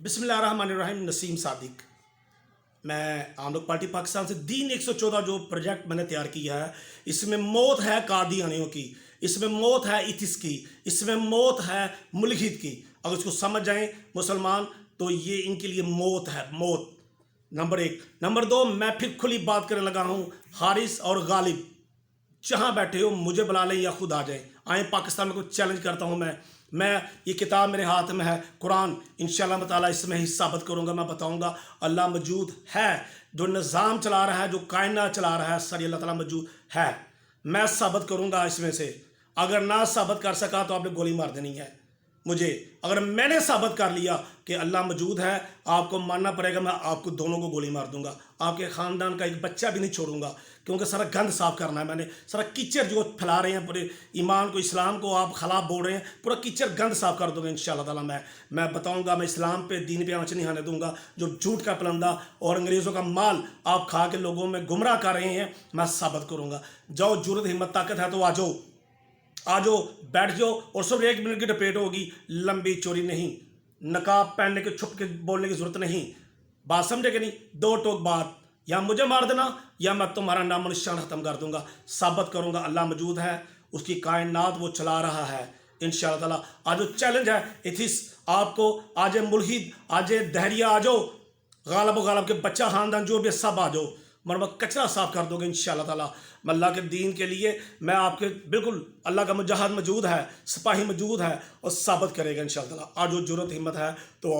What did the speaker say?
बिस्मिल्लाहिर्रहमानिर्रहीम। नसीम सादिक। मैं आम लोग पार्टी पाकिस्तान से दीन 114 जो प्रोजेक्ट मैंने तैयार किया है, इसमें मौत है कादियानियों की, इसमें मौत है इथिस की, इसमें मौत है मुल्हिद की। अगर इसको समझ जाएं मुसलमान तो ये इनके लिए मौत है, मौत। नंबर एक। नंबर दो, मैं फिर खुली बात करने लगा हूँ। हारिस और गालिब जहाँ बैठे हो मुझे बुला लें या खुद आ जाएं, आए पाकिस्तान में। कुछ चैलेंज करता हूँ मैं ये किताब मेरे हाथ में है, कुरान। इंशाअल्लाह ताला इसमें ही साबित करूँगा। मैं बताऊँगा अल्लाह मौजूद है, जो निज़ाम चला रहा है, जो कायनात चला रहा है, सारी अल्लाह ताला मौजूद है। मैं साबित करूँगा इसमें से। अगर ना साबित कर सका तो आपने गोली मार देनी है मुझे। अगर मैंने साबित कर लिया कि अल्लाह मौजूद है, आपको मानना पड़ेगा। मैं आपको दोनों को गोली मार दूंगा, आपके ख़ानदान का एक बच्चा भी नहीं छोड़ूंगा, क्योंकि सारा गंद साफ करना है मैंने। सारा कीचड़ जो फैला रहे हैं पूरे ईमान को, इस्लाम को आप खिलाफ बोल रहे हैं, पूरा कीचड़ गंद साफ कर दूंगा इंशाअल्लाह ताला। मैं बताऊंगा, मैं इस्लाम पे, दीन पे आँच नहीं आने दूंगा। जो झूठ का पलंदा और अंग्रेज़ों का माल आप खा के लोगों में गुमराह कर रहे हैं, मैं साबित करूँगा। जाओ, जुर्रत हिम्मत ताकत है तो आ जाओ, आ जाओ, बैठ जाओ। और सब 1 मिनट की डिबेट होगी, लंबी चोरी नहीं। नकाब पहनने के, छुप के बोलने की जरूरत नहीं। बात समझे कि नहीं? 2 टोक बात, या मुझे मार देना या मैं तुम्हारा नाम निशान खत्म कर दूंगा। साबित करूंगा अल्लाह मौजूद है, उसकी कायनात वो चला रहा है इंशाअल्लाह ताला। आज जो चैलेंज है इथिस, आपको आज मुल्हिद, आज दहरिया, आ जाओ। गालब के बच्चा खानदान जो भी सब आ जाओ, मरमत कचरा साफ कर दोगे इंशाअल्लाह ताला। मैं अल्लाह के दीन के लिए, मैं आपके बिल्कुल, अल्लाह का मुजाहिद मौजूद है, सिपाही मौजूद है और साबित करेगा इंशाअल्लाह ताला। आज जो जरूरत हिम्मत है तो